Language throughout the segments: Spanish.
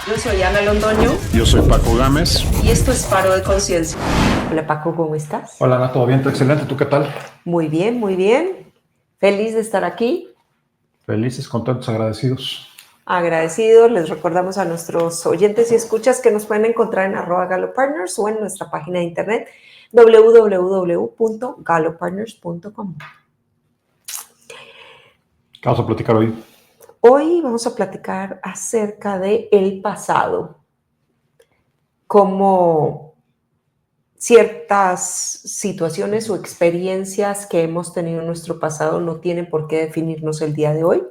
Yo soy Ana Londoño. Yo soy Paco Gámez. Y esto es Faro de Conciencia. Hola Paco, ¿cómo estás? Hola Ana, ¿todo bien? Excelente, ¿tú qué tal? Muy bien, muy bien. Feliz de estar aquí. Felices, contentos, agradecidos. Agradecidos, les recordamos a nuestros oyentes y escuchas que nos pueden encontrar en @galopartners o en nuestra página de internet www.galopartners.com. ¿Qué vamos a platicar hoy? Hoy vamos a platicar acerca de el pasado, cómo ciertas situaciones o experiencias que hemos tenido en nuestro pasado no tienen por qué definirnos el día de hoy.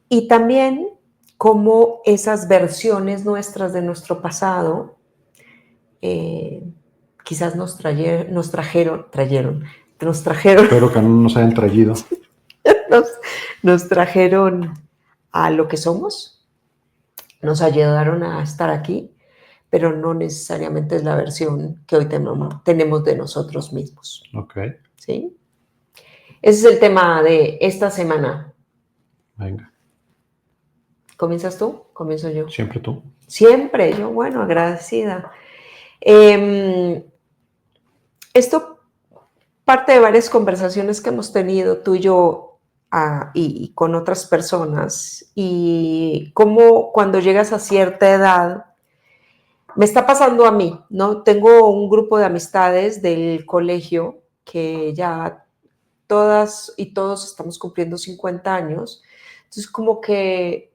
Y también cómo esas versiones nuestras de nuestro pasado quizás nos trajeron, Espero que no nos hayan traído. nos, nos trajeron a lo que somos, nos ayudaron a estar aquí, pero no necesariamente es la versión que hoy tenemos de nosotros mismos. Ok, ¿Sí? Ese es el tema de esta semana. venga. ¿Comienzas tú? ¿Comienzo yo? Siempre tú. Siempre, yo, bueno, agradecida. Esto parte de varias conversaciones que hemos tenido tú y yo y con otras personas, y cómo cuando llegas a cierta edad, me está pasando a mí, ¿no? Tengo un grupo de amistades del colegio que ya todas y todos estamos cumpliendo 50 años, entonces como que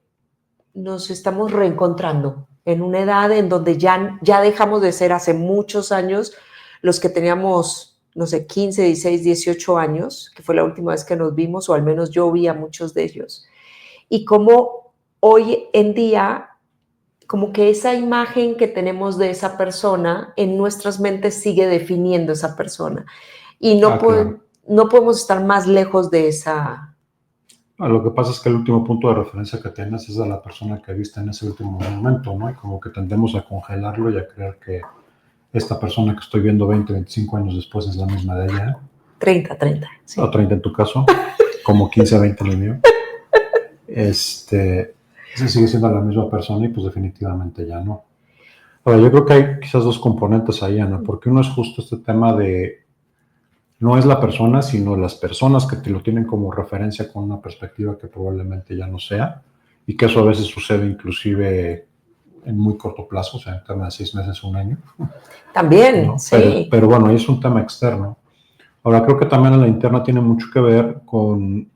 nos estamos reencontrando en una edad en donde ya dejamos de ser hace muchos años los que teníamos, no sé, 15, 16, 18 años, que fue la última vez que nos vimos, o al menos yo vi a muchos de ellos. Y como hoy en día, como que esa imagen que tenemos de esa persona en nuestras mentes sigue definiendo esa persona. Y Claro. no podemos estar más lejos de esa. Lo que pasa es que el último punto de referencia que tienes es a la persona que viste en ese último momento, ¿no? Y como que tendemos a congelarlo y a creer que esta persona que estoy viendo 20, 25 años después es la misma de ella. 30, sí. O 30 en tu caso, como 15, 20 en el mío. Esa sigue siendo la misma persona y pues definitivamente ya no. Ahora, yo creo que hay quizás dos componentes ahí, Ana, porque uno es justo este tema de no es la persona, sino las personas que te lo tienen como referencia con una perspectiva que probablemente ya no sea, y que eso a veces sucede inclusive en muy corto plazo, o sea, en torno de 6 meses o un año, También, ¿no? sí. Pero bueno, ahí es un tema externo. Ahora, creo que también en la interna tiene mucho que ver con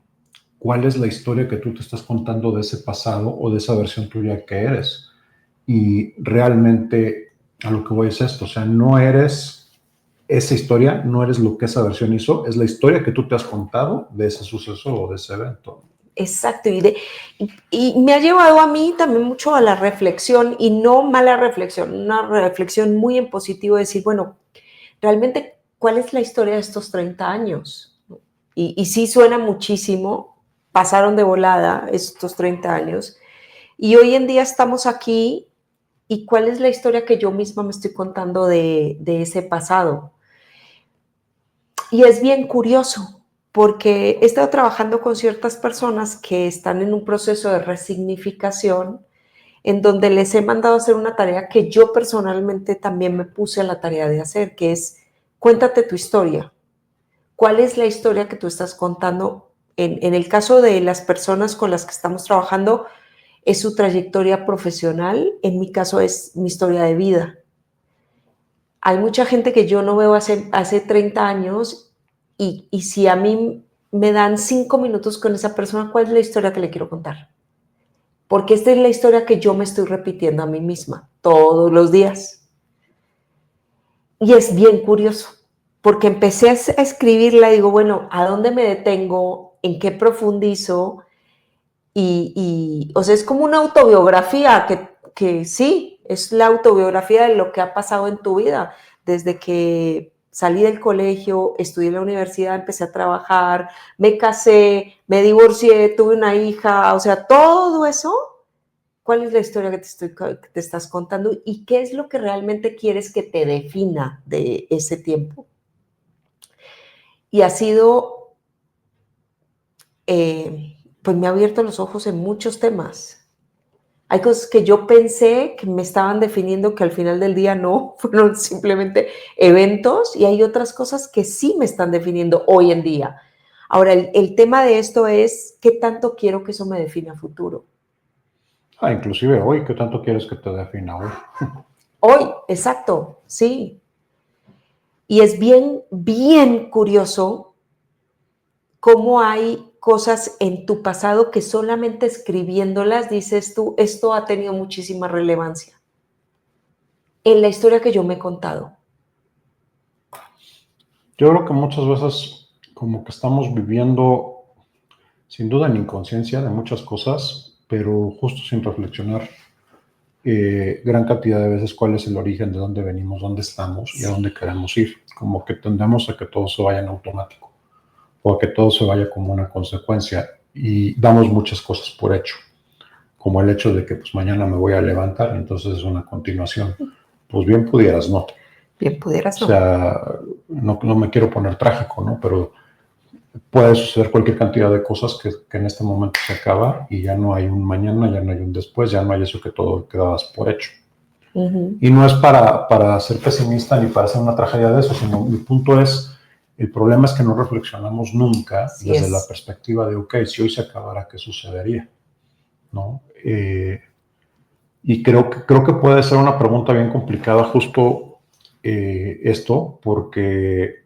cuál es la historia que tú te estás contando de ese pasado o de esa versión tuya que eres. Y realmente a lo que voy es esto, o sea, no eres esa historia, no eres lo que esa versión hizo, es la historia que tú te has contado de ese suceso o de ese evento. Exacto, y me ha llevado a mí también mucho a la reflexión, y no mala reflexión, una reflexión muy en positivo, de decir, bueno, realmente, ¿cuál es la historia de estos 30 años? Y sí suena muchísimo, pasaron de volada estos 30 años, y hoy en día estamos aquí, y ¿cuál es la historia que yo misma me estoy contando de ese pasado? Y es bien curioso, porque he estado trabajando con ciertas personas que están en un proceso de resignificación, en donde les he mandado a hacer una tarea que yo personalmente también me puse a la tarea de hacer, que es: cuéntate tu historia. ¿Cuál es la historia que tú estás contando? En el caso de las personas con las que estamos trabajando, es su trayectoria profesional. En mi caso es mi historia de vida. Hay mucha gente que yo no veo hace 30 años, y si a mí me dan 5 minutos con esa persona, ¿cuál es la historia que le quiero contar? Porque esta es la historia que yo me estoy repitiendo a mí misma todos los días. Y es bien curioso, porque empecé a escribirla y digo, bueno, ¿a dónde me detengo? ¿En qué profundizo? O sea, es como una autobiografía que sí, es la autobiografía de lo que ha pasado en tu vida, desde que salí del colegio, estudié en la universidad, empecé a trabajar, me casé, me divorcié, tuve una hija, o sea, todo eso. ¿Cuál es la historia que te estás contando y qué es lo que realmente quieres que te defina de ese tiempo? Y ha sido, pues me ha abierto los ojos en muchos temas. Hay cosas que yo pensé que me estaban definiendo que al final del día no, fueron simplemente eventos, y hay otras cosas que sí me están definiendo hoy en día. Ahora, el tema de esto es qué tanto quiero que eso me defina a futuro. Inclusive hoy, ¿qué tanto quieres que te defina hoy? Hoy, exacto, sí. Y es bien, bien curioso cómo hay cosas en tu pasado que solamente escribiéndolas dices tú, esto ha tenido muchísima relevancia en la historia que yo me he contado. Yo creo que muchas veces como que estamos viviendo, sin duda en inconsciencia de muchas cosas, pero justo sin reflexionar gran cantidad de veces cuál es el origen, de dónde venimos, dónde estamos y a dónde queremos ir. Como que tendemos a que todo se vaya en automático o a que todo se vaya como una consecuencia y damos muchas cosas por hecho, como el hecho de que pues mañana me voy a levantar y entonces es una continuación. Pues bien pudieras, ¿no? Bien pudieras, O ¿no? sea, no me quiero poner trágico, ¿no? Pero puede suceder cualquier cantidad de cosas que en este momento se acaba y ya no hay un mañana, ya no hay un después, ya no hay eso que todo quedabas por hecho. Uh-huh. Y no es para ser pesimista ni para hacer una tragedia de eso, sino mi punto es, el problema es que no reflexionamos nunca Así desde es. la perspectiva de, ok, si hoy se acabara, ¿qué sucedería? ¿No? Y creo que puede ser una pregunta bien complicada justo esto, porque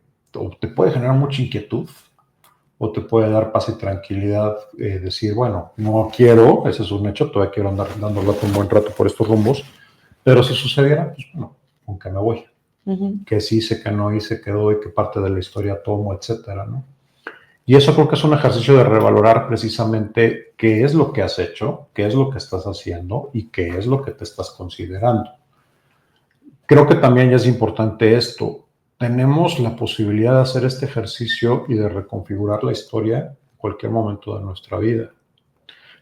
te puede generar mucha inquietud o te puede dar paz y tranquilidad decir, bueno, no quiero, ese es un hecho, todavía quiero andar dando lata un buen rato por estos rumbos, pero si sucediera, pues bueno, aunque me voy. Uh-huh. Que sí hice, que no hice, que doy, qué parte de la historia tomo, etcétera, ¿no? Y eso creo que es un ejercicio de revalorar precisamente qué es lo que has hecho, qué es lo que estás haciendo y qué es lo que te estás considerando. Creo que también ya es importante esto. Tenemos la posibilidad de hacer este ejercicio y de reconfigurar la historia en cualquier momento de nuestra vida.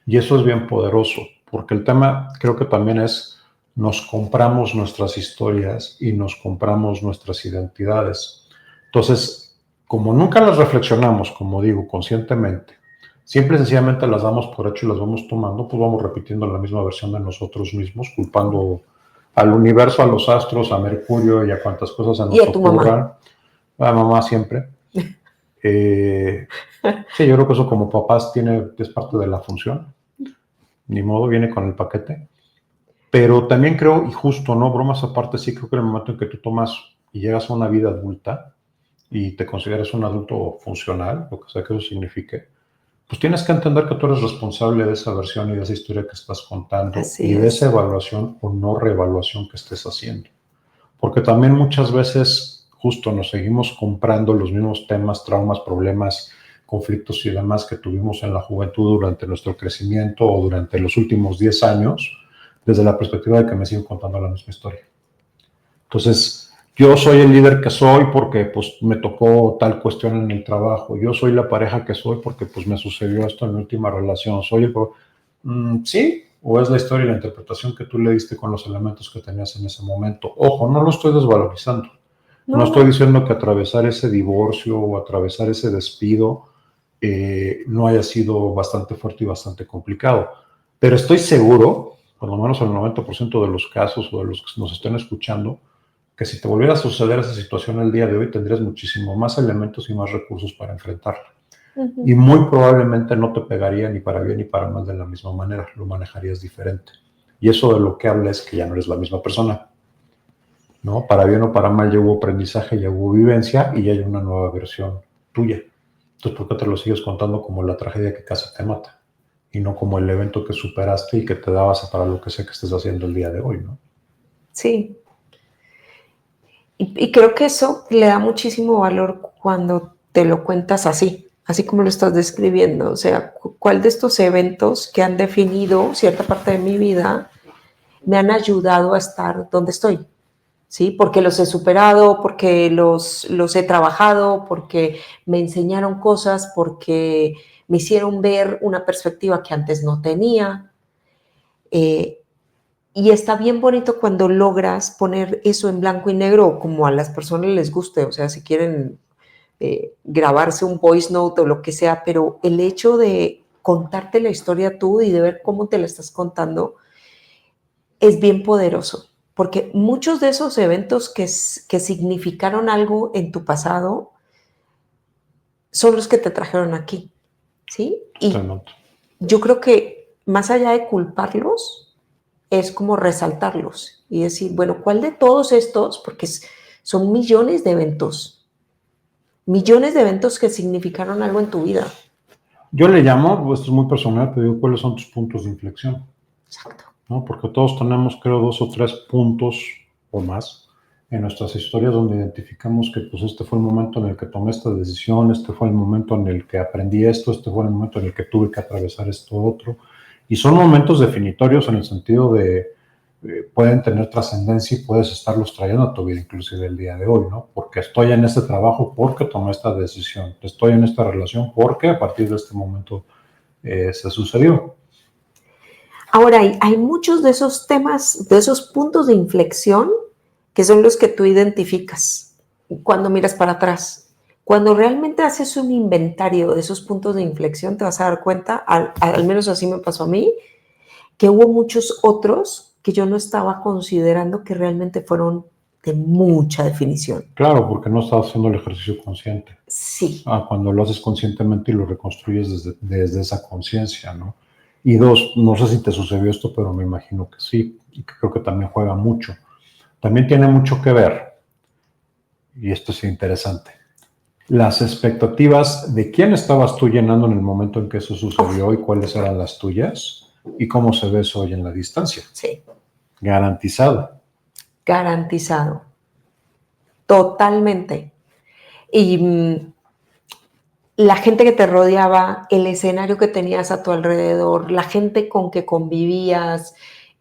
Y eso es bien poderoso, porque el tema creo que también es, nos compramos nuestras historias y nos compramos nuestras identidades. Entonces, como nunca las reflexionamos, como digo, conscientemente, siempre sencillamente las damos por hecho y las vamos tomando, pues vamos repitiendo la misma versión de nosotros mismos, culpando al universo, a los astros, a Mercurio y a cuantas cosas se Y nos a tu ocurran. A mamá siempre. Sí, yo creo que eso como papás es parte de la función. Ni modo, viene con el paquete. Pero también creo, y justo, ¿no? Bromas aparte, sí creo que en el momento en que tú tomas y llegas a una vida adulta y te consideras un adulto funcional, lo que sea que eso signifique, pues tienes que entender que tú eres responsable de esa versión y de esa historia que estás contando Así y de es. esa evaluación o no reevaluación que estés haciendo. Porque también muchas veces justo nos seguimos comprando los mismos temas, traumas, problemas, conflictos y demás que tuvimos en la juventud durante nuestro crecimiento o durante los últimos 10 años, desde la perspectiva de que me sigo contando la misma historia. Entonces, yo soy el líder que soy porque pues me tocó tal cuestión en el trabajo, yo soy la pareja que soy porque pues me sucedió esto en mi última relación, soy el... ¿Sí? ¿O es la historia y la interpretación que tú le diste con los elementos que tenías en ese momento? Ojo, no lo estoy desvalorizando. No estoy diciendo que atravesar ese divorcio o atravesar ese despido no haya sido bastante fuerte y bastante complicado. Pero estoy seguro, por lo menos en el 90% de los casos o de los que nos estén escuchando, que si te volviera a suceder esa situación el día de hoy, tendrías muchísimo más elementos y más recursos para enfrentarla. Y muy probablemente no te pegaría ni para bien ni para mal de la misma manera, lo manejarías diferente. Y eso de lo que habla es que ya no eres la misma persona, ¿no? Para bien o para mal ya hubo aprendizaje, ya hubo vivencia y ya hay una nueva versión tuya. Entonces, ¿por qué te lo sigues contando como la tragedia que casi te mata? Y no como el evento que superaste y que te da base para lo que sea que estés haciendo el día de hoy, ¿no? Sí. Y creo que eso le da muchísimo valor cuando te lo cuentas así como lo estás describiendo. O sea, ¿cuál de estos eventos que han definido cierta parte de mi vida me han ayudado a estar donde estoy? ¿Sí? Porque los he superado, porque los he trabajado, porque me enseñaron cosas, porque me hicieron ver una perspectiva que antes no tenía. Y está bien bonito cuando logras poner eso en blanco y negro, como a las personas les guste, o sea, si quieren grabarse un voice note o lo que sea, pero el hecho de contarte la historia tú y de ver cómo te la estás contando, es bien poderoso, porque muchos de esos eventos que significaron algo en tu pasado son los que te trajeron aquí, ¿sí? Y Totalmente. yo creo que más allá de culparlos, es como resaltarlos y decir, bueno, ¿cuál de todos estos? Porque son millones de eventos que significaron algo en tu vida. Yo le llamo, esto es muy personal, te digo, ¿cuáles son tus puntos de inflexión? Exacto. ¿No? Porque todos tenemos, creo, 2 o 3 puntos o más en nuestras historias donde identificamos que pues este fue el momento en el que tomé esta decisión, este fue el momento en el que aprendí esto, este fue el momento en el que tuve que atravesar esto otro. Y son momentos definitorios en el sentido de pueden tener trascendencia y puedes estarlos trayendo a tu vida, inclusive el día de hoy, ¿no? Porque estoy en este trabajo porque tomé esta decisión, estoy en esta relación porque a partir de este momento se sucedió. Ahora, hay muchos de esos temas, de esos puntos de inflexión, que son los que tú identificas cuando miras para atrás. Cuando realmente haces un inventario de esos puntos de inflexión, te vas a dar cuenta, al menos así me pasó a mí, que hubo muchos otros que yo no estaba considerando que realmente fueron de mucha definición. Claro, porque no estás haciendo el ejercicio consciente. Sí. Cuando lo haces conscientemente y lo reconstruyes desde esa conciencia, ¿no? Y 2, no sé si te sucedió esto, pero me imagino que sí, y que creo que también juega mucho. También tiene mucho que ver, y esto es interesante, las expectativas de quién estabas tú llenando en el momento en que eso sucedió y cuáles eran las tuyas, y cómo se ve eso hoy en la distancia. Sí. Garantizado. Garantizado. Totalmente. Y la gente que te rodeaba, el escenario que tenías a tu alrededor, la gente con que convivías,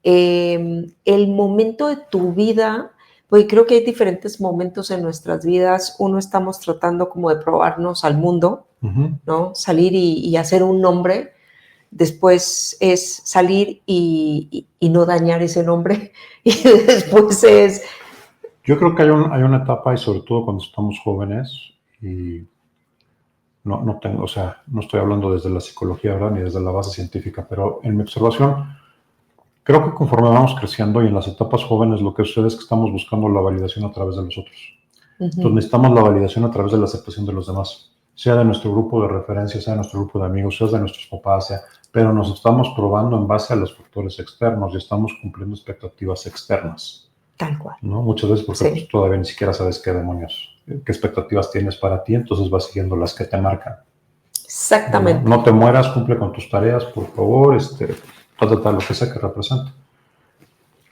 el momento de tu vida, porque creo que hay diferentes momentos en nuestras vidas. Uno, estamos tratando como de probarnos al mundo, ¿no? Salir y hacer un nombre. Después es salir y no dañar ese nombre. Y después es... Yo creo que hay una etapa, y sobre todo cuando estamos jóvenes, y no tengo, o sea, no estoy hablando desde la psicología, ¿verdad? Ni desde la base científica, pero en mi observación, creo que conforme vamos creciendo y en las etapas jóvenes, lo que sucede es que estamos buscando la validación a través de los otros. Entonces necesitamos la validación a través de la aceptación de los demás, sea de nuestro grupo de referencia, sea de nuestro grupo de amigos, sea de nuestros papás, pero nos estamos probando en base a los factores externos y estamos cumpliendo expectativas externas. Tal cual. ¿No? Muchas veces porque pues, todavía ni siquiera sabes qué demonios, qué expectativas tienes para ti, entonces vas siguiendo las que te marcan. Exactamente. No te mueras, cumple con tus tareas, por favor, lo que sea que representa.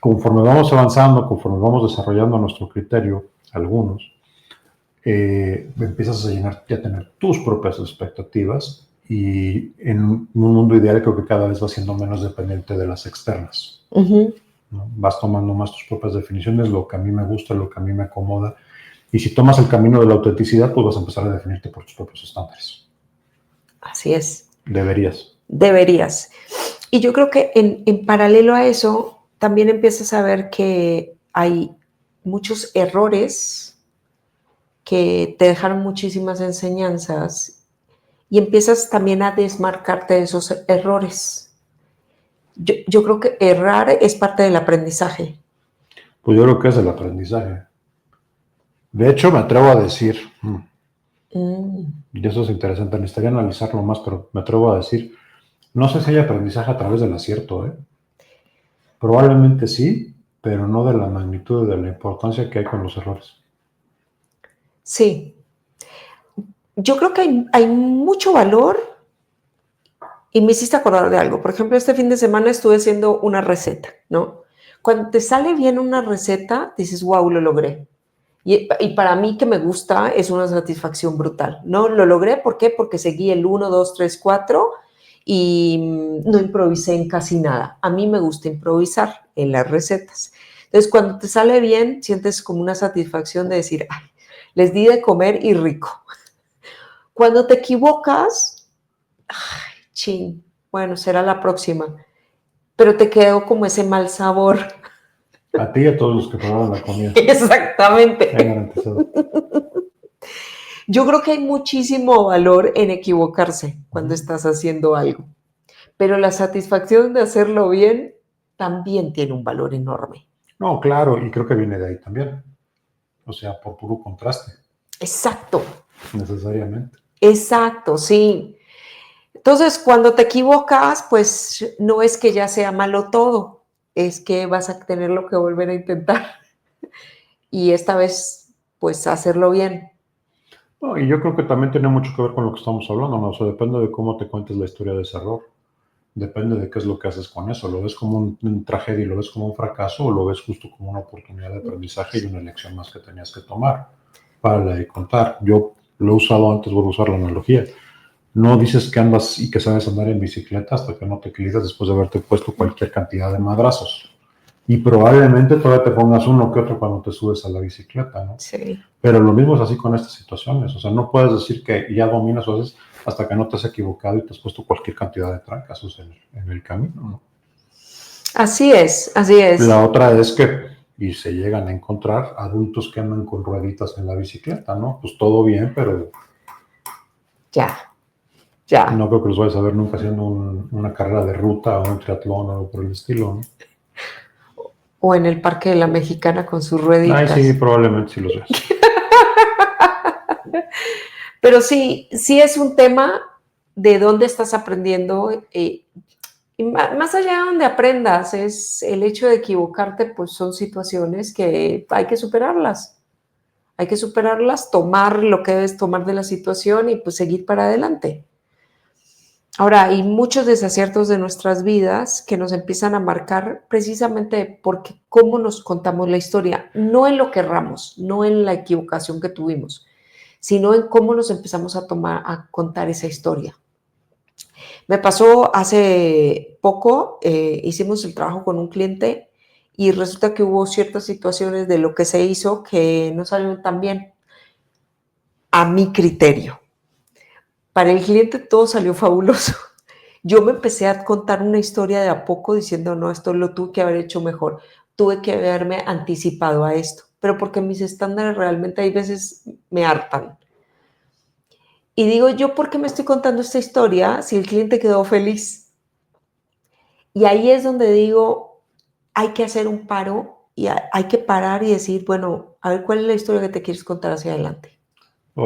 Conforme vamos avanzando, conforme vamos desarrollando nuestro criterio, algunos, empiezas a tener tus propias expectativas y en un mundo ideal creo que cada vez vas siendo menos dependiente de las externas. ¿No? Vas tomando más tus propias definiciones, lo que a mí me gusta, lo que a mí me acomoda. Y si tomas el camino de la autenticidad, pues vas a empezar a definirte por tus propios estándares. Así es. Deberías. Y yo creo que en paralelo a eso, también empiezas a ver que hay muchos errores que te dejaron muchísimas enseñanzas y empiezas también a desmarcarte de esos errores. Yo creo que errar es parte del aprendizaje. Pues yo creo que es el aprendizaje. De hecho, me atrevo a decir, y eso es interesante, necesitaría analizarlo más, pero me atrevo a decir, no sé si hay aprendizaje a través del acierto, ¿eh? Probablemente sí, pero no de la magnitud y de la importancia que hay con los errores. Sí. Yo creo que hay mucho valor. Y me hiciste acordar de algo. Por ejemplo, este fin de semana estuve haciendo una receta, ¿no? Cuando te sale bien una receta, dices, wow, lo logré. Y para mí, que me gusta, es una satisfacción brutal, ¿no? Lo logré, ¿por qué? Porque seguí el 1, 2, 3, 4 y no improvisé en casi nada. A mí me gusta improvisar en las recetas. Entonces, cuando te sale bien, sientes como una satisfacción de decir, ay, les di de comer y rico. Cuando te equivocas, ay, chin, bueno, será la próxima. Pero te quedó como ese mal sabor. A ti y a todos los que probaron la comida. Exactamente. Garantizado. Yo creo que hay muchísimo valor en equivocarse cuando estás haciendo algo. Pero la satisfacción de hacerlo bien también tiene un valor enorme. No, claro, y creo que viene de ahí también. O sea, por puro contraste, Exacto, necesariamente. exacto, sí. Entonces, cuando te equivocas, pues no es que ya sea malo todo, es que vas a tenerlo que volver a intentar y esta vez, pues hacerlo bien. No, y yo creo que también tiene mucho que ver con lo que estamos hablando, ¿no? O sea, depende de cómo te cuentes la historia de ese error. Depende de qué es lo que haces con eso. ¿Lo ves como un tragedia y lo ves como un fracaso o lo ves justo como una oportunidad de aprendizaje y una lección más que tenías que tomar para de contar? Yo lo he usado antes, voy a usar la analogía. No dices que andas y que sabes andar en bicicleta hasta que no te equilibras después de haberte puesto cualquier cantidad de madrazos. Y probablemente todavía te pongas uno que otro cuando te subes a la bicicleta, ¿no? Sí. Pero lo mismo es así con estas situaciones. O sea, no puedes decir que ya dominas o haces hasta que no te has equivocado y te has puesto cualquier cantidad de trancazos en el camino, ¿no? Así es, así es. La otra es que, y se llegan a encontrar adultos que andan con rueditas en la bicicleta, ¿no? Pues todo bien, pero Ya. no creo que los vayas a ver nunca haciendo una carrera de ruta o un triatlón o algo por el estilo, ¿no? O en el Parque de la Mexicana con sus Ay, rueditas. sí, probablemente sí los veas. Pero sí es un tema de dónde estás aprendiendo. Y más allá de donde aprendas, es el hecho de equivocarte, pues son situaciones que hay que superarlas. Hay que superarlas, tomar lo que debes tomar de la situación y pues seguir para adelante. Ahora, hay muchos desaciertos de nuestras vidas que nos empiezan a marcar precisamente porque cómo nos contamos la historia, no en lo que erramos, no en la equivocación que tuvimos, sino en cómo nos empezamos a contar esa historia. Me pasó hace poco, hicimos el trabajo con un cliente y resulta que hubo ciertas situaciones de lo que se hizo que no salieron tan bien a mi criterio. Para el cliente todo salió fabuloso. Yo me empecé a contar una historia de a poco diciendo, no, esto lo tuve que haber hecho mejor, tuve que haberme anticipado a esto, pero porque mis estándares realmente hay veces me hartan. Y digo, ¿yo por qué me estoy contando esta historia si el cliente quedó feliz? Y ahí es donde digo, hay que hacer un paro y hay que parar y decir, bueno, a ver, ¿cuál es la historia que te quieres contar hacia adelante?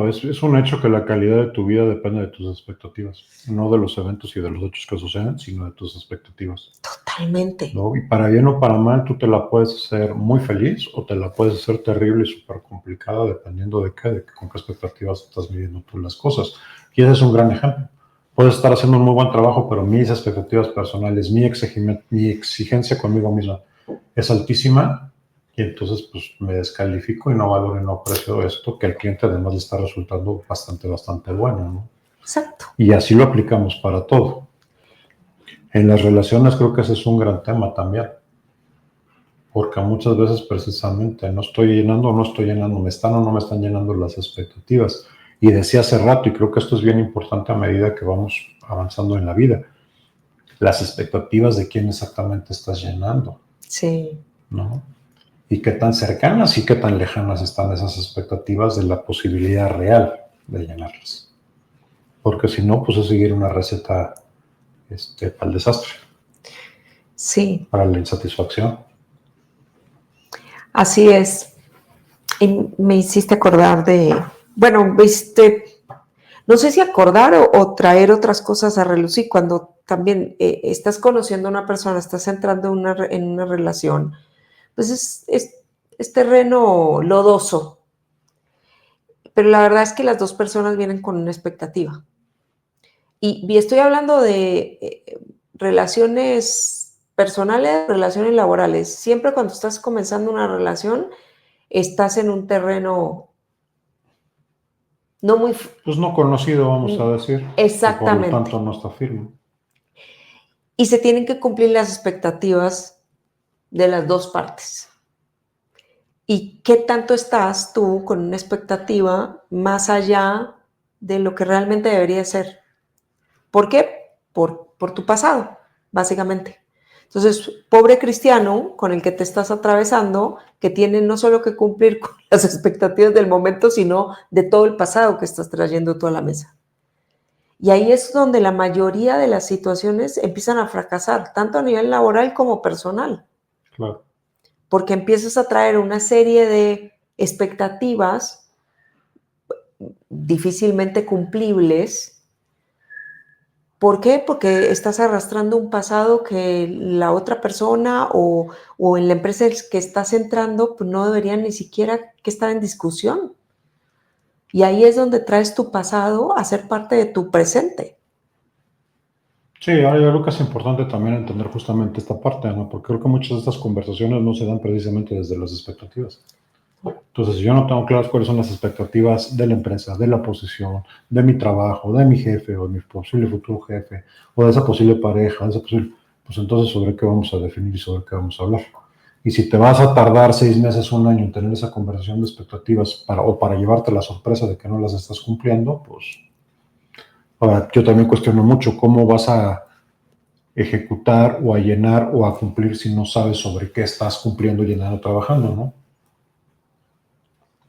Es un hecho que la calidad de tu vida depende de tus expectativas, no de los eventos y de los hechos que suceden, sino de tus expectativas. Totalmente. ¿No? Y para bien o para mal, tú te la puedes hacer muy feliz o te la puedes hacer terrible y súper complicada, dependiendo de con qué expectativas estás midiendo tú las cosas. Y ese es un gran ejemplo. Puedes estar haciendo un muy buen trabajo, pero mis expectativas personales, mi exigencia conmigo misma es altísima y entonces pues me descalifico y no valoro y no aprecio esto que al cliente además le está resultando bastante bueno, ¿no? Exacto. Y así lo aplicamos para todo. En las relaciones creo que ese es un gran tema también, porque muchas veces precisamente no estoy llenando o no estoy llenando, me están o no me están llenando las expectativas. Y decía hace rato, y creo que esto es bien importante a medida que vamos avanzando en la vida, las expectativas de quién exactamente estás llenando. Sí. ¿No? Y qué tan cercanas y qué tan lejanas están esas expectativas de la posibilidad real de llenarlas. Porque si no, pues es seguir una receta para el desastre. Sí. Para la insatisfacción. Así es. Y me hiciste acordar bueno, no sé si acordar o traer otras cosas a relucir cuando también estás conociendo a una persona, estás entrando en una relación, pues es terreno lodoso, pero la verdad es que las dos personas vienen con una expectativa. Y estoy hablando de relaciones personales, relaciones laborales. Siempre cuando estás comenzando una relación, estás en un terreno no muy... Pues no conocido, vamos a decir. Exactamente. Y por lo tanto no está firme. Y se tienen que cumplir las expectativas de las dos partes. ¿Y qué tanto estás tú con una expectativa más allá de lo que realmente debería ser? ¿Por qué? Por tu pasado, básicamente. Entonces, pobre cristiano con el que te estás atravesando, que tiene no solo que cumplir con las expectativas del momento, sino de todo el pasado que estás trayendo tú a la mesa. Y ahí es donde la mayoría de las situaciones empiezan a fracasar, tanto a nivel laboral como personal, Claro. porque empiezas a traer una serie de expectativas difícilmente cumplibles. ¿Por qué? Porque estás arrastrando un pasado que la otra persona o en la empresa que estás entrando, pues no debería ni siquiera que estar en discusión. Y ahí es donde traes tu pasado a ser parte de tu presente. Sí, ahora yo creo que es importante también entender justamente esta parte, ¿no? Porque creo que muchas de estas conversaciones no se dan precisamente desde las expectativas. Entonces, si yo no tengo claras cuáles son las expectativas de la empresa, de la posición, de mi trabajo, de mi jefe o de mi posible futuro jefe, o de esa posible pareja, de esa posible, pues entonces sobre qué vamos a definir y sobre qué vamos a hablar. Y si te vas a tardar 6 meses, un año en tener esa conversación de expectativas para llevarte la sorpresa de que no las estás cumpliendo, pues ahora yo también cuestiono mucho cómo vas a ejecutar o a llenar o a cumplir si no sabes sobre qué estás cumpliendo, llenando, trabajando, ¿no?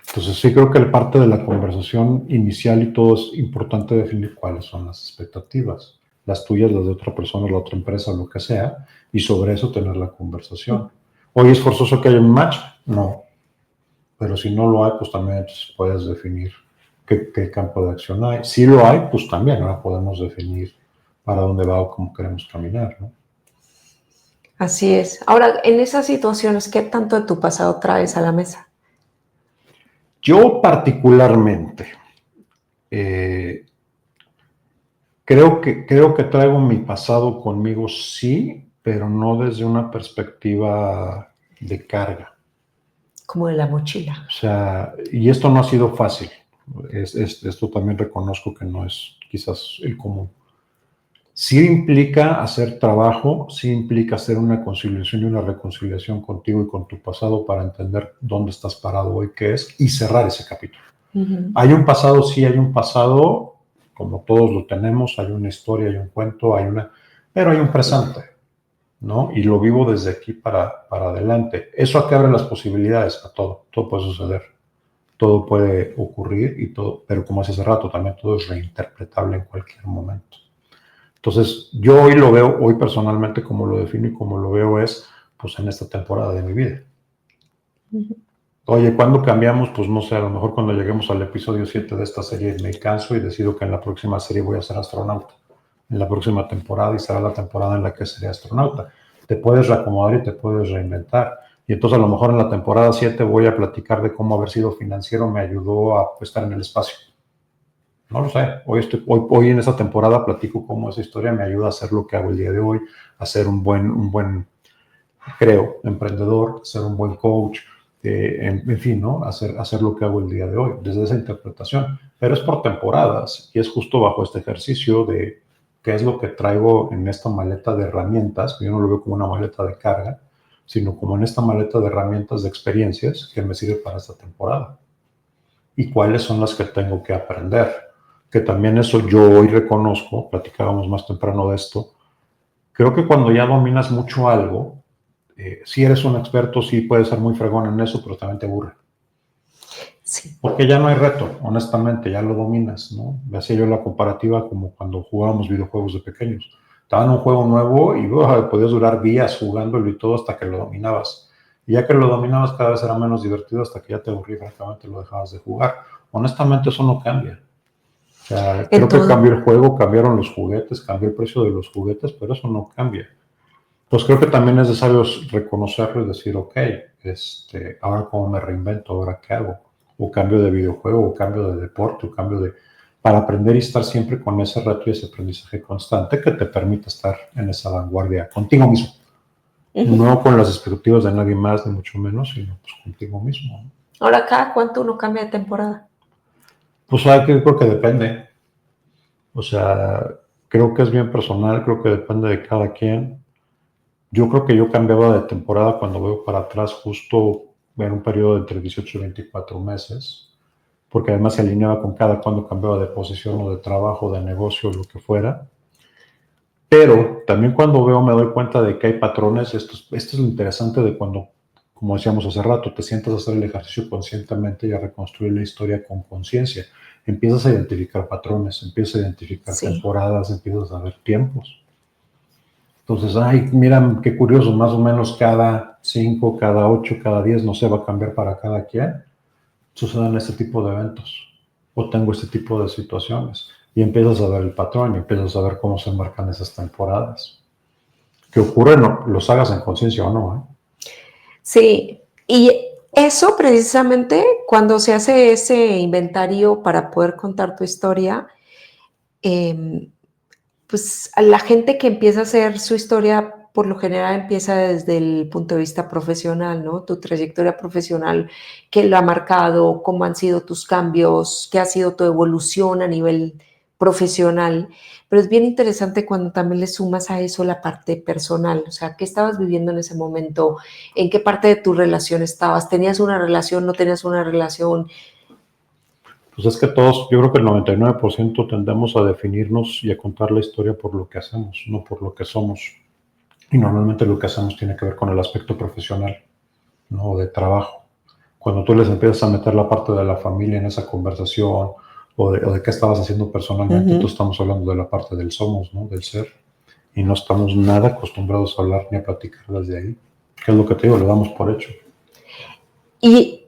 Entonces sí creo que parte de la conversación inicial y todo es importante definir cuáles son las expectativas, las tuyas, las de otra persona, la otra empresa, lo que sea, y sobre eso tener la conversación. ¿Hoy es forzoso que haya un match? No, pero si no lo hay, pues también puedes definir qué campo de acción hay. Si lo hay, pues también ahora podemos definir para dónde va o cómo queremos caminar, ¿no? Así es. Ahora, en esas situaciones, ¿qué tanto de tu pasado traes a la mesa? Yo particularmente creo que traigo mi pasado conmigo, sí, pero no desde una perspectiva de carga. Como de la mochila. O sea, y esto no ha sido fácil. Esto también reconozco que no es quizás el común. Sí implica hacer trabajo, sí implica hacer una conciliación y una reconciliación contigo y con tu pasado para entender dónde estás parado hoy, qué es, y cerrar ese capítulo. Hay un pasado, sí, hay un pasado, como todos lo tenemos, hay una historia, hay un cuento, pero hay un presente, ¿no? Y lo vivo desde aquí para adelante. Eso aquí abre las posibilidades a todo puede suceder, todo puede ocurrir y todo, pero como hace rato, también todo es reinterpretable en cualquier momento. Entonces, yo hoy lo veo, hoy personalmente como lo defino y como lo veo es, pues en esta temporada de mi vida. Oye, ¿cuándo cambiamos? Pues no sé, a lo mejor cuando lleguemos al episodio 7 de esta serie me canso y decido que en la próxima serie voy a ser astronauta. En la próxima temporada y será la temporada en la que seré astronauta. Te puedes reacomodar y te puedes reinventar. Y entonces a lo mejor en la temporada 7 voy a platicar de cómo haber sido financiero me ayudó a estar en el espacio. No lo sé. Hoy en esta temporada platico cómo esa historia me ayuda a hacer lo que hago el día de hoy, a ser un buen creo, emprendedor, ser un buen coach, en fin, ¿no? Hacer lo que hago el día de hoy, desde esa interpretación. Pero es por temporadas y es justo bajo este ejercicio de qué es lo que traigo en esta maleta de herramientas. Yo no lo veo como una maleta de carga, sino como en esta maleta de herramientas de experiencias que me sirve para esta temporada. Y cuáles son las que tengo que aprender. Que también eso yo hoy reconozco, platicábamos más temprano de esto, creo que cuando ya dominas mucho algo, si eres un experto, sí puedes ser muy fregón en eso, pero también te aburre. Sí. Porque ya no hay reto, honestamente, ya lo dominas, ¿no? Me hacía yo la comparativa como cuando jugábamos videojuegos de pequeños. Estaban un juego nuevo y podías durar días jugándolo y todo hasta que lo dominabas. Y ya que lo dominabas, cada vez era menos divertido hasta que ya te aburrí, francamente lo dejabas de jugar. Honestamente, eso no cambia. O sea, creo que cambió el juego, cambiaron los juguetes, cambió el precio de los juguetes, pero eso no cambia. Pues creo que también es necesario reconocerlo y decir, ok, ahora cómo me reinvento, ahora qué hago, o cambio de videojuego, o cambio de deporte, o para aprender y estar siempre con ese reto y ese aprendizaje constante que te permite estar en esa vanguardia contigo mismo. No con las expectativas de nadie más, ni mucho menos, sino pues contigo mismo. Ahora, ¿cada cuánto uno cambia de temporada? Pues creo que depende. O sea, creo que es bien personal, creo que depende de cada quien. Yo creo que yo cambiaba de temporada cuando veo para atrás justo en un periodo de entre 18 y 24 meses, porque además se alineaba con cada cuando cambiaba de posición o de trabajo, de negocio, lo que fuera. Pero también cuando veo me doy cuenta de que hay patrones, esto es lo interesante de cuando como decíamos hace rato, te sientas a hacer el ejercicio conscientemente y a reconstruir la historia con conciencia. Empiezas a identificar patrones, empiezas a identificar temporadas, empiezas a ver tiempos. Entonces, ay, mira, qué curioso, más o menos cada 5, cada 8, cada 10, no sé, va a cambiar para cada quien. Suceden este tipo de eventos o tengo este tipo de situaciones y empiezas a ver el patrón y empiezas a ver cómo se marcan esas temporadas. ¿Qué ocurre? No, los hagas en conciencia o no, ¿eh? Sí, y eso precisamente cuando se hace ese inventario para poder contar tu historia, pues a la gente que empieza a hacer su historia, por lo general empieza desde el punto de vista profesional, ¿no? Tu trayectoria profesional, qué lo ha marcado, cómo han sido tus cambios, qué ha sido tu evolución a nivel profesional. Pero es bien interesante cuando también le sumas a eso la parte personal, o sea, qué estabas viviendo en ese momento, en qué parte de tu relación estabas, tenías una relación, no tenías una relación. Pues es que todos, yo creo que el 99% tendemos a definirnos y a contar la historia por lo que hacemos, no por lo que somos. Y normalmente lo que hacemos tiene que ver con el aspecto profesional, ¿no? De trabajo. Cuando tú les empiezas a meter la parte de la familia en esa conversación o de qué estabas haciendo personalmente, tú estamos hablando de la parte del somos, ¿no? Del ser. Y no estamos nada acostumbrados a hablar ni a platicar desde ahí. ¿Qué es lo que te digo? Lo damos por hecho. Y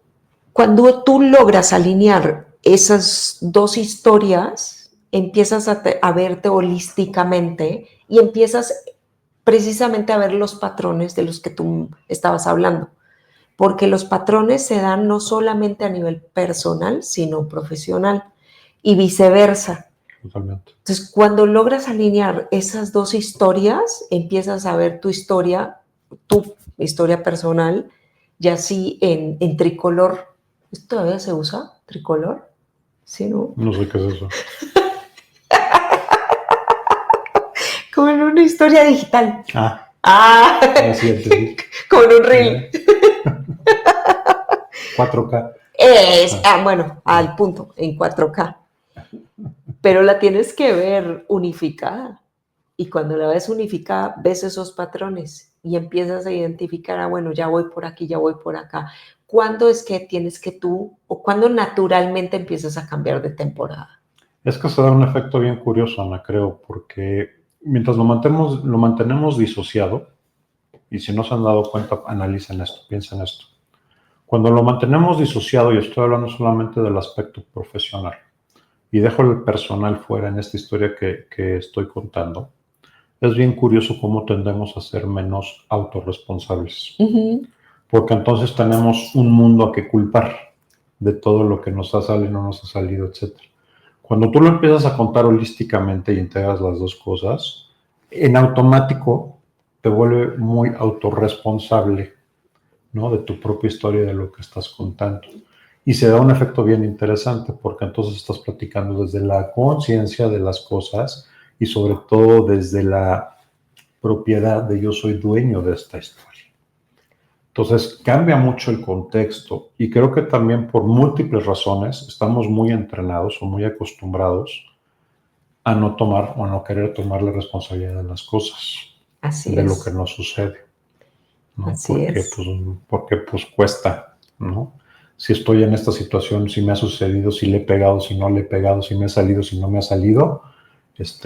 cuando tú logras alinear esas dos historias, empiezas a verte holísticamente y empiezas precisamente a ver los patrones de los que tú estabas hablando, porque los patrones se dan no solamente a nivel personal, sino profesional y viceversa. Totalmente. Entonces, cuando logras alinear esas dos historias, empiezas a ver tu historia personal, ya así en tricolor. ¿Esto todavía se usa? ¿Tricolor? Sí, ¿no? No sé qué es eso. Como en una historia digital. Así entendí. Como en un reel. 4K. Bueno, al punto, en 4K. Pero la tienes que ver unificada. Y cuando la ves unificada, ves esos patrones y empiezas a identificar, bueno, ya voy por aquí, ya voy por acá. ¿Cuándo es que tienes que tú, o cuándo naturalmente empiezas a cambiar de temporada? Es que se da un efecto bien curioso, Ana, creo, porque mientras lo mantenemos disociado, y si no se han dado cuenta, analicen esto, piensen esto. Cuando lo mantenemos disociado, y estoy hablando solamente del aspecto profesional, y dejo el personal fuera en esta historia que estoy contando, es bien curioso cómo tendemos a ser menos autorresponsables. Porque entonces tenemos un mundo a que culpar de todo lo que nos ha salido, no nos ha salido, etc. Cuando tú lo empiezas a contar holísticamente y integras las dos cosas, en automático te vuelve muy autorresponsable, ¿no? De tu propia historia, de lo que estás contando. Y se da un efecto bien interesante porque entonces estás platicando desde la conciencia de las cosas y sobre todo desde la propiedad de yo soy dueño de esta historia. Entonces cambia mucho el contexto y creo que también por múltiples razones estamos muy entrenados o muy acostumbrados a no tomar o a no querer tomar la responsabilidad de las cosas, de lo que nos sucede, ¿no? Así es. Porque cuesta, ¿no? Si estoy en esta situación, si me ha sucedido, si le he pegado, si no le he pegado, si me ha salido, si no me ha salido,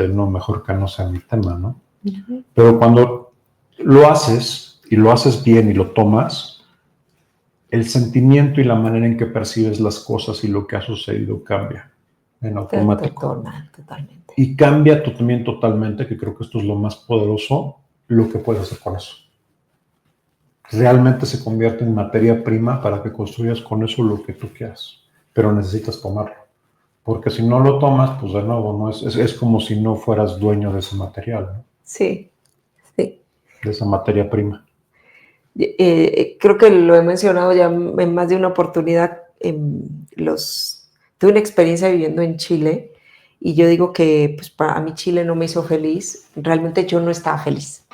no, mejor que no sea mi tema, ¿no? Pero cuando lo haces y lo haces bien y lo tomas, el sentimiento y la manera en que percibes las cosas y lo que ha sucedido cambia en automático. Totalmente. Y cambia también totalmente, que creo que esto es lo más poderoso, lo que puedes hacer con eso. Realmente se convierte en materia prima para que construyas con eso lo que tú quieras, pero necesitas tomarlo, porque si no lo tomas, pues de nuevo, ¿no? Es como si no fueras dueño de ese material, ¿no? Sí. De esa materia prima. Creo que lo he mencionado ya en más de una oportunidad. Tuve una experiencia viviendo en Chile y yo digo que pues, para mí Chile no me hizo feliz. Realmente yo no estaba feliz.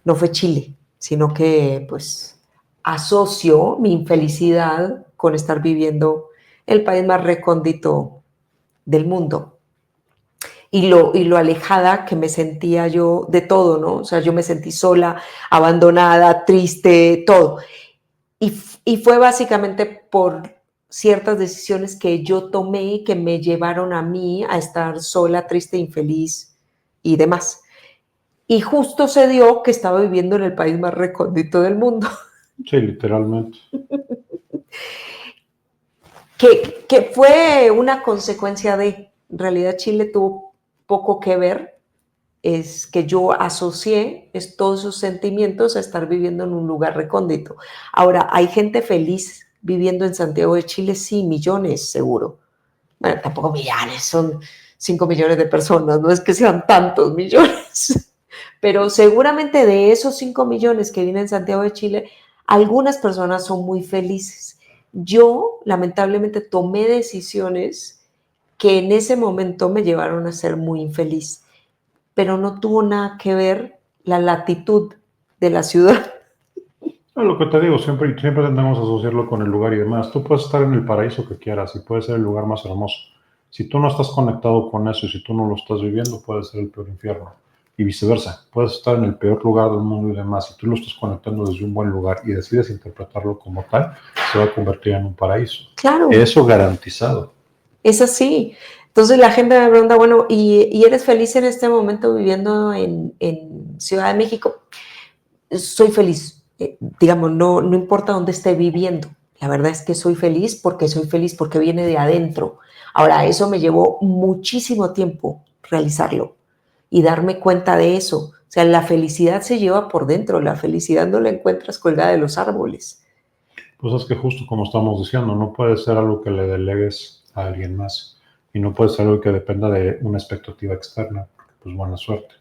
No fue Chile, sino que pues asocio mi infelicidad con estar viviendo en el país más recóndito del mundo. Y lo alejada que me sentía yo de todo, ¿no? O sea, yo me sentí sola, abandonada, triste, todo. Y fue básicamente por ciertas decisiones que yo tomé que me llevaron a mí a estar sola, triste, infeliz y demás. Y justo se dio que estaba viviendo en el país más recóndito del mundo. Sí, literalmente. Que fue una consecuencia de, en realidad Chile tuvo poco que ver, es que yo asocié todos esos sentimientos a estar viviendo en un lugar recóndito. Ahora, ¿hay gente feliz viviendo en Santiago de Chile? Sí, millones, seguro. Bueno, tampoco millones, son 5 millones de personas, no es que sean tantos millones, pero seguramente de esos 5 millones que viven en Santiago de Chile, algunas personas son muy felices. Yo, lamentablemente, tomé decisiones que en ese momento me llevaron a ser muy infeliz, pero no tuvo nada que ver la latitud de la ciudad. No, lo que te digo, siempre tendemos a asociarlo con el lugar y demás. Tú puedes estar en el paraíso que quieras y puede ser el lugar más hermoso. Si tú no estás conectado con eso y si tú no lo estás viviendo, puede ser el peor infierno. Y viceversa, puedes estar en el peor lugar del mundo y demás. Si tú lo estás conectando desde un buen lugar y decides interpretarlo como tal, se va a convertir en un paraíso. Claro. Eso garantizado. Es así. Entonces la gente me pregunta, bueno, ¿y eres feliz en este momento viviendo en Ciudad de México? Soy feliz, digamos, no importa dónde esté viviendo. La verdad es que soy feliz porque viene de adentro. Ahora, eso me llevó muchísimo tiempo realizarlo y darme cuenta de eso. O sea, la felicidad se lleva por dentro, la felicidad no la encuentras colgada de los árboles. Pues es que justo como estamos diciendo, no puede ser algo que le delegues a alguien más y no puede ser algo que dependa de una expectativa externa, pues buena suerte.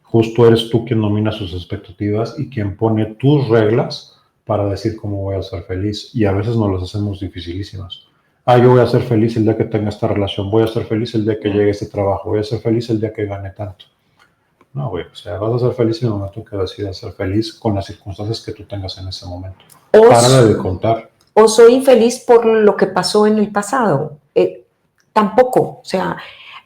Justo eres tú quien domina sus expectativas y quien pone tus reglas para decir cómo voy a ser feliz. Y a veces nos las hacemos dificilísimas. Yo voy a ser feliz el día que tenga esta relación, voy a ser feliz el día que llegue este trabajo, voy a ser feliz el día que gane tanto. No, güey, o sea, vas a ser feliz en el momento que decidas ser feliz con las circunstancias que tú tengas en ese momento. Párale de contar. O soy infeliz por lo que pasó en el pasado. Tampoco, o sea,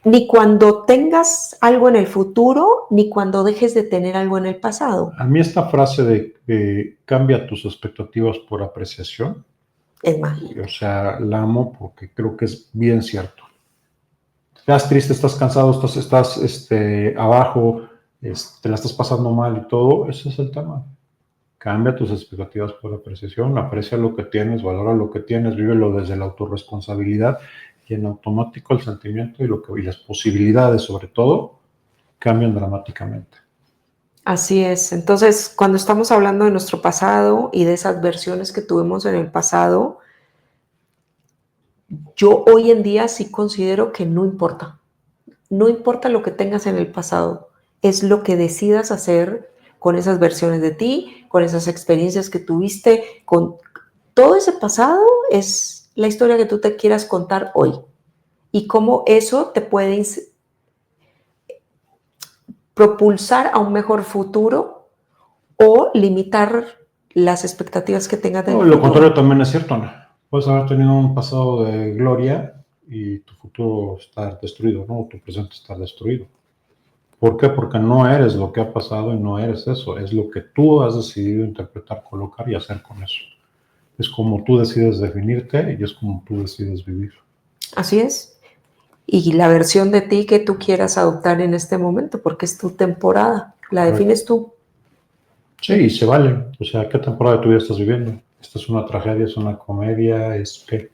ni cuando tengas algo en el futuro, ni cuando dejes de tener algo en el pasado. A mí esta frase de cambia tus expectativas por apreciación, es mágico. O sea, la amo porque creo que es bien cierto. Estás triste, estás cansado, estás abajo, te la estás pasando mal y todo, ese es el tema. Cambia tus expectativas por apreciación, aprecia lo que tienes, valora lo que tienes, vívelo desde la autorresponsabilidad y en automático el sentimiento y las posibilidades, sobre todo, cambian dramáticamente. Así es. Entonces, cuando estamos hablando de nuestro pasado y de esas versiones que tuvimos en el pasado, yo hoy en día sí considero que no importa. No importa lo que tengas en el pasado, es lo que decidas hacer con esas versiones de ti, con esas experiencias que tuviste, con todo ese pasado es la historia que tú te quieras contar hoy y cómo eso te puede propulsar a un mejor futuro o limitar las expectativas que tengas del futuro. Lo contrario también es cierto, ¿no? Puedes haber tenido un pasado de gloria y tu futuro estar destruido, ¿no? Tu presente estar destruido. ¿Por qué? Porque no eres lo que ha pasado y no eres eso. Es lo que tú has decidido interpretar, colocar y hacer con eso. Es como tú decides definirte y es como tú decides vivir. Así es. Y la versión de ti que tú quieras adoptar en este momento, porque es tu temporada, la defines tú. Sí, y se vale. O sea, ¿qué temporada de tu vida estás viviendo? ¿Esta es una tragedia, es una comedia? ¿Es qué?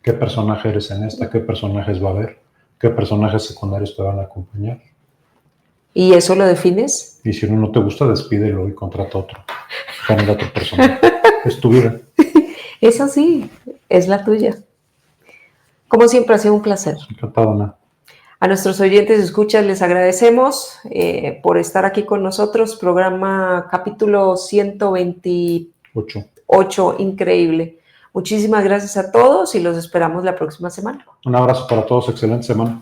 ¿Qué personaje eres en esta? ¿Qué personajes va a haber? ¿Qué personajes secundarios te van a acompañar? ¿Y eso lo defines? Y si uno no te gusta, despídelo y contrata otro. Genera otro personaje. Es tu vida. Es así, es la tuya. Como siempre, ha sido un placer. Encantado, Ana. A nuestros oyentes y escuchas les agradecemos por estar aquí con nosotros. Programa capítulo 128. Increíble. Muchísimas gracias a todos y los esperamos la próxima semana. Un abrazo para todos. Excelente semana.